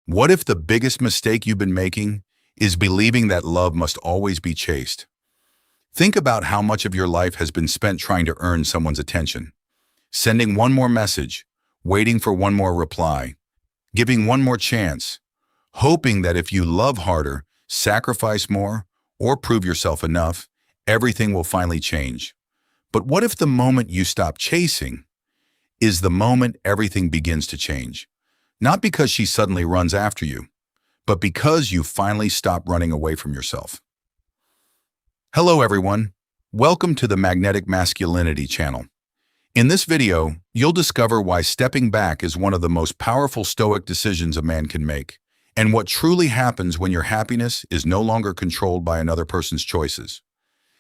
What if the biggest mistake you've been making is believing that love must always be chased? Think about how much of your life has been spent trying to earn someone's attention, sending one more message, waiting for one more reply, giving one more chance, hoping that if you love harder, sacrifice more, or prove yourself enough, everything will finally change. But what if the moment you stop chasing is the moment everything begins to change? Not because she suddenly runs after you, but because you finally stop running away from yourself. Hello everyone, welcome to the Magnetic Masculinity channel. In this video, you'll discover why stepping back is one of the most powerful Stoic decisions a man can make, and what truly happens when your happiness is no longer controlled by another person's choices.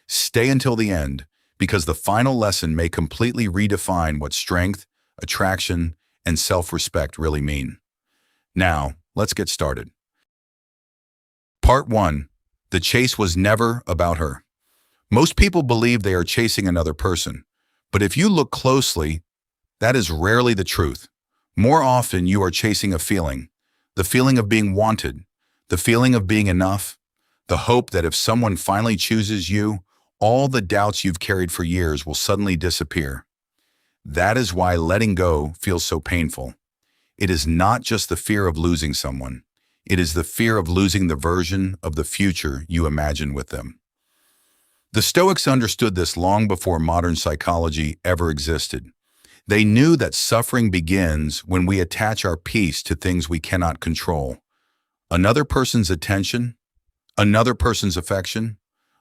Stay until the end, because the final lesson may completely redefine what strength, attraction, and self-respect really mean. Now, let's get started. Part 1. The chase was never about her. Most people believe they are chasing another person, but if you look closely, that is rarely the truth. More often, you are chasing a feeling, the feeling of being wanted, the feeling of being enough, the hope that if someone finally chooses you, all the doubts you've carried for years will suddenly disappear. That is why letting go feels so painful. It is not just the fear of losing someone. It is the fear of losing the version of the future you imagine with them. The Stoics understood this long before modern psychology ever existed. They knew that suffering begins when we attach our peace to things we cannot control. Another person's attention, another person's affection,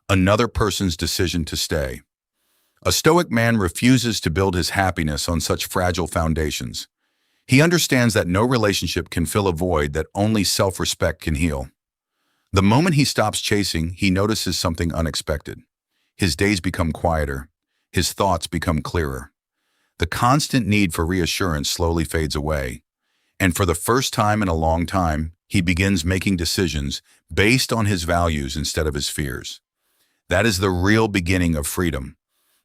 another person's decision to stay. A Stoic man refuses to build his happiness on such fragile foundations. He understands that no relationship can fill a void that only self-respect can heal. The moment he stops chasing, he notices something unexpected. His days become quieter. His thoughts become clearer. The constant need for reassurance slowly fades away. And for the first time in a long time, he begins making decisions based on his values instead of his fears. That is the real beginning of freedom.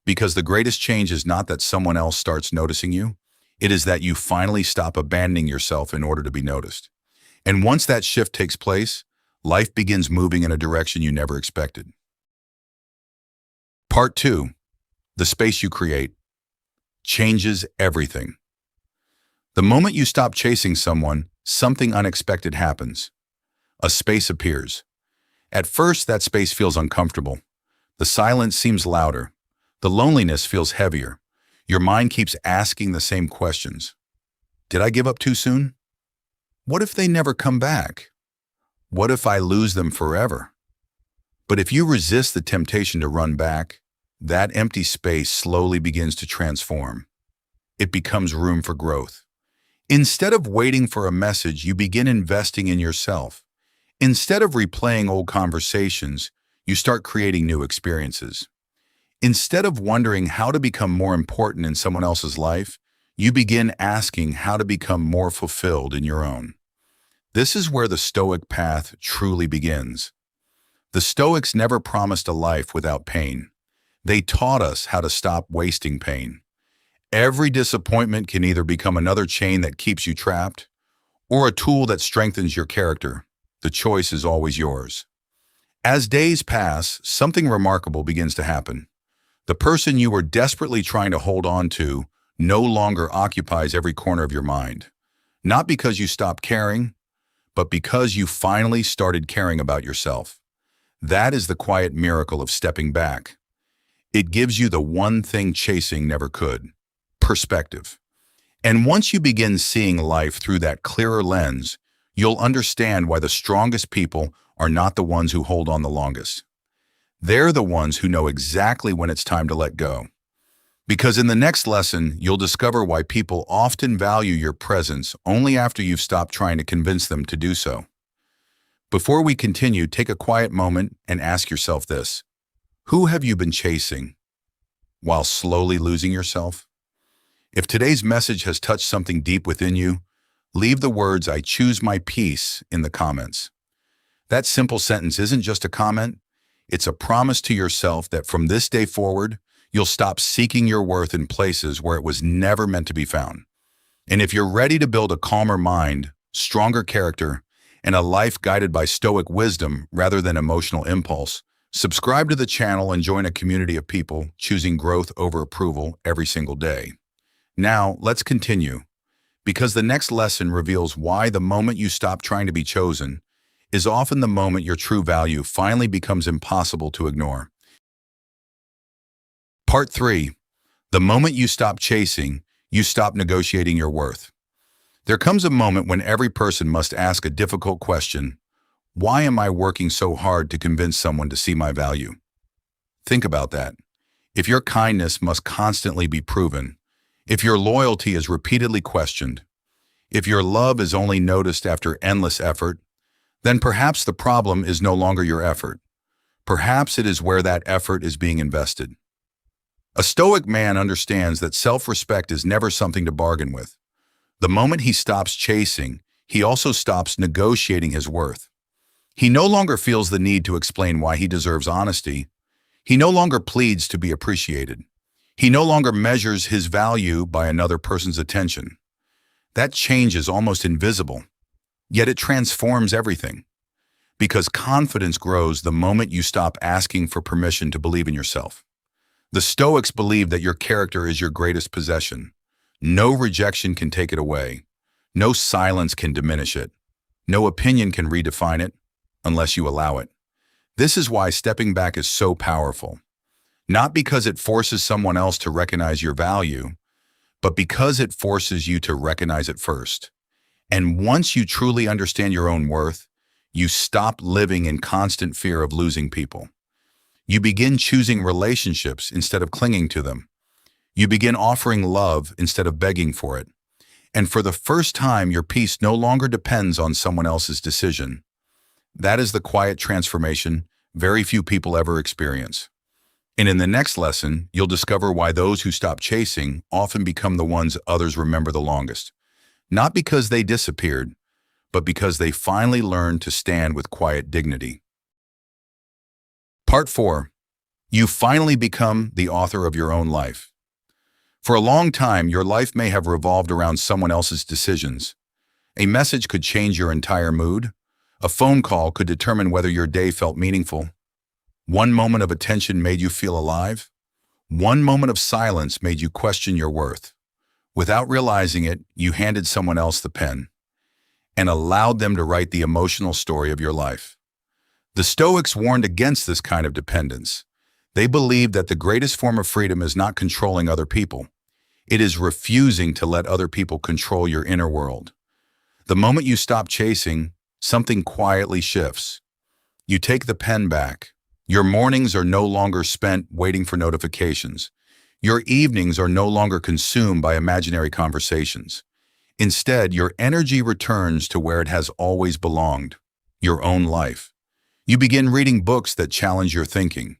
Because the greatest change is not that someone else starts noticing you, it is that you finally stop abandoning yourself in order to be noticed. And once that shift takes place, life begins moving in a direction you never expected. Part 2. The space you create changes everything. The moment you stop chasing someone, something unexpected happens. A space appears. At first, that space feels uncomfortable. The silence seems louder. The loneliness feels heavier. Your mind keeps asking the same questions. Did I give up too soon? What if they never come back? What if I lose them forever? But if you resist the temptation to run back, that empty space slowly begins to transform. It becomes room for growth. Instead of waiting for a message, you begin investing in yourself. Instead of replaying old conversations, you start creating new experiences. Instead of wondering how to become more important in someone else's life, you begin asking how to become more fulfilled in your own. This is where the Stoic path truly begins. The Stoics never promised a life without pain. They taught us how to stop wasting pain. Every disappointment can either become another chain that keeps you trapped, or a tool that strengthens your character. The choice is always yours. As days pass, something remarkable begins to happen. The person you were desperately trying to hold on to no longer occupies every corner of your mind. Not because you stopped caring, but because you finally started caring about yourself. That is the quiet miracle of stepping back. It gives you the one thing chasing never could: perspective. And once you begin seeing life through that clearer lens, you'll understand why the strongest people are not the ones who hold on the longest. They're the ones who know exactly when it's time to let go. Because in the next lesson, you'll discover why people often value your presence only after you've stopped trying to convince them to do so. Before we continue, take a quiet moment and ask yourself this: who have you been chasing while slowly losing yourself? If today's message has touched something deep within you, leave the words "I choose my peace" in the comments. That simple sentence isn't just a comment. It's a promise to yourself that from this day forward, you'll stop seeking your worth in places where it was never meant to be found. And if you're ready to build a calmer mind, stronger character, and a life guided by Stoic wisdom rather than emotional impulse, subscribe to the channel and join a community of people choosing growth over approval every single day. Now, let's continue, because the next lesson reveals why the moment you stop trying to be chosen is often the moment your true value finally becomes impossible to ignore. Part 3. The moment you stop chasing, you stop negotiating your worth. There comes a moment when every person must ask a difficult question: why am I working so hard to convince someone to see my value? Think about that. If your kindness must constantly be proven, if your loyalty is repeatedly questioned, if your love is only noticed after endless effort, then perhaps the problem is no longer your effort. Perhaps it is where that effort is being invested. A Stoic man understands that self-respect is never something to bargain with. The moment he stops chasing, he also stops negotiating his worth. He no longer feels the need to explain why he deserves honesty. He no longer pleads to be appreciated. He no longer measures his value by another person's attention. That change is almost invisible, yet it transforms everything. Because confidence grows the moment you stop asking for permission to believe in yourself. The Stoics believe that your character is your greatest possession. No rejection can take it away. No silence can diminish it. No opinion can redefine it, unless you allow it. This is why stepping back is so powerful. Not because it forces someone else to recognize your value, but because it forces you to recognize it first. And once you truly understand your own worth, you stop living in constant fear of losing people. You begin choosing relationships instead of clinging to them. You begin offering love instead of begging for it. And for the first time, your peace no longer depends on someone else's decision. That is the quiet transformation very few people ever experience. And in the next lesson, you'll discover why those who stop chasing often become the ones others remember the longest. Not because they disappeared, but because they finally learned to stand with quiet dignity. Part 4. You finally become the author of your own life. For a long time, your life may have revolved around someone else's decisions. A message could change your entire mood. A phone call could determine whether your day felt meaningful. One moment of attention made you feel alive. One moment of silence made you question your worth. Without realizing it, you handed someone else the pen and allowed them to write the emotional story of your life. The Stoics warned against this kind of dependence. They believed that the greatest form of freedom is not controlling other people. It is refusing to let other people control your inner world. The moment you stop chasing, something quietly shifts. You take the pen back. Your mornings are no longer spent waiting for notifications. Your evenings are no longer consumed by imaginary conversations. Instead, your energy returns to where it has always belonged, your own life. You begin reading books that challenge your thinking.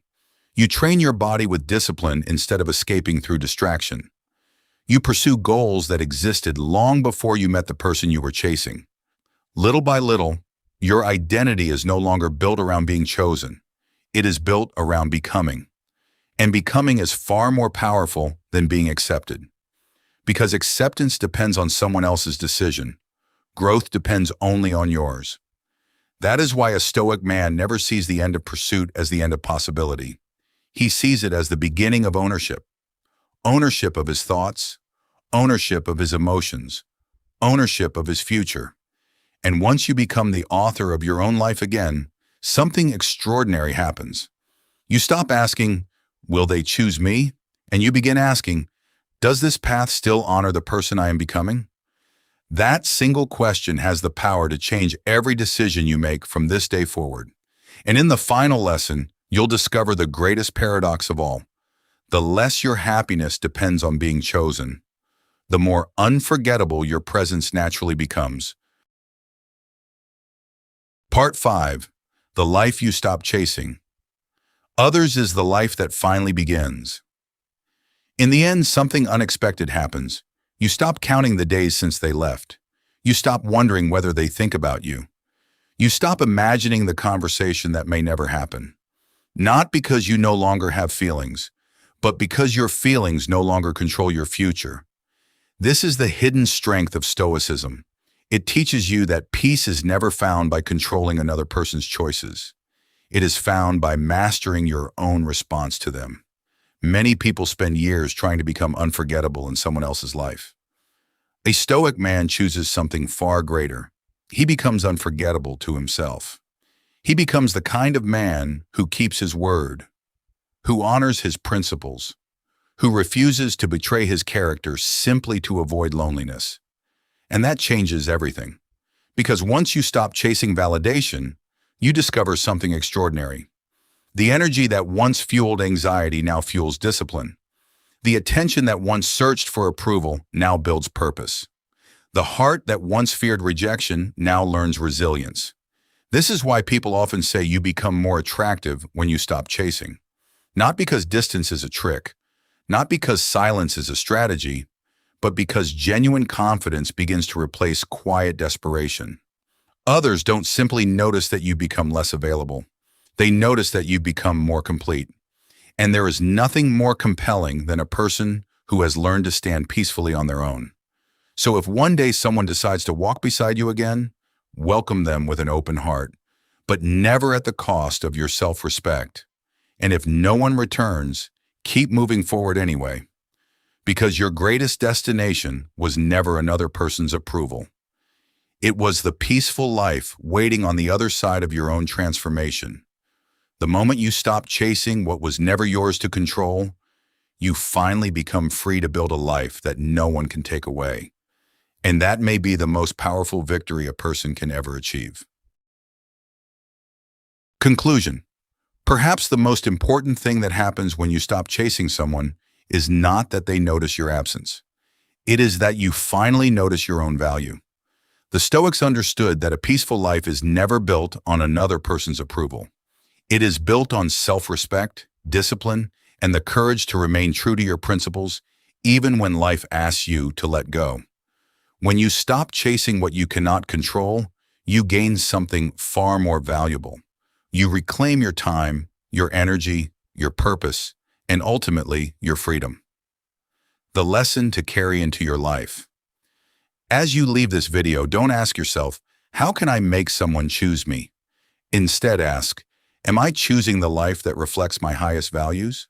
You train your body with discipline instead of escaping through distraction. You pursue goals that existed long before you met the person you were chasing. Little by little, your identity is no longer built around being chosen. It is built around becoming. And becoming is far more powerful than being accepted. Because acceptance depends on someone else's decision. Growth depends only on yours. That is why a Stoic man never sees the end of pursuit as the end of possibility. He sees it as the beginning of ownership. Ownership of his thoughts, ownership of his emotions, ownership of his future. And once you become the author of your own life again, something extraordinary happens. You stop asking, will they choose me? And you begin asking, does this path still honor the person I am becoming? That single question has the power to change every decision you make from this day forward. And in the final lesson, you'll discover the greatest paradox of all. The less your happiness depends on being chosen, the more unforgettable your presence naturally becomes. Part 5. The life you stop chasing. Others is the life that finally begins. In the end, something unexpected happens. You stop counting the days since they left. You stop wondering whether they think about you. You stop imagining the conversation that may never happen. Not because you no longer have feelings, but because your feelings no longer control your future. This is the hidden strength of Stoicism. It teaches you that peace is never found by controlling another person's choices. It is found by mastering your own response to them. Many people spend years trying to become unforgettable in someone else's life. A Stoic man chooses something far greater. He becomes unforgettable to himself. He becomes the kind of man who keeps his word, who honors his principles, who refuses to betray his character simply to avoid loneliness. And that changes everything. Because once you stop chasing validation, you discover something extraordinary. The energy that once fueled anxiety now fuels discipline. The attention that once searched for approval now builds purpose. The heart that once feared rejection now learns resilience. This is why people often say you become more attractive when you stop chasing. Not because distance is a trick, not because silence is a strategy, but because genuine confidence begins to replace quiet desperation. Others don't simply notice that you become less available. They notice that you become more complete. And there is nothing more compelling than a person who has learned to stand peacefully on their own. So if one day someone decides to walk beside you again, welcome them with an open heart, but never at the cost of your self-respect. And if no one returns, keep moving forward anyway, because your greatest destination was never another person's approval. It was the peaceful life waiting on the other side of your own transformation. The moment you stop chasing what was never yours to control, you finally become free to build a life that no one can take away. And that may be the most powerful victory a person can ever achieve. Conclusion. Perhaps the most important thing that happens when you stop chasing someone is not that they notice your absence. It is that you finally notice your own value. The Stoics understood that a peaceful life is never built on another person's approval. It is built on self-respect, discipline, and the courage to remain true to your principles, even when life asks you to let go. When you stop chasing what you cannot control, you gain something far more valuable. You reclaim your time, your energy, your purpose, and ultimately, your freedom. The lesson to carry into your life. As you leave this video, don't ask yourself, how can I make someone choose me? Instead, ask, am I choosing the life that reflects my highest values?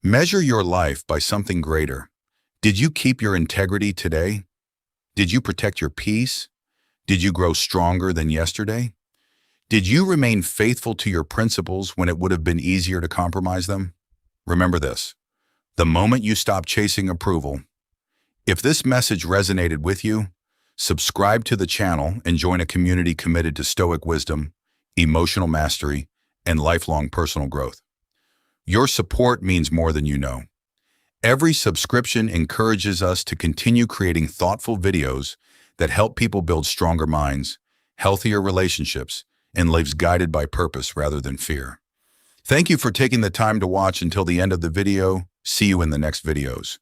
Measure your life by something greater. Did you keep your integrity today? Did you protect your peace? Did you grow stronger than yesterday? Did you remain faithful to your principles when it would have been easier to compromise them? Remember this, the moment you stop chasing approval. If this message resonated with you, subscribe to the channel and join a community committed to Stoic wisdom, emotional mastery, and lifelong personal growth. Your support means more than you know. Every subscription encourages us to continue creating thoughtful videos that help people build stronger minds, healthier relationships, and lives guided by purpose rather than fear. Thank you for taking the time to watch until the end of the video. See you in the next videos.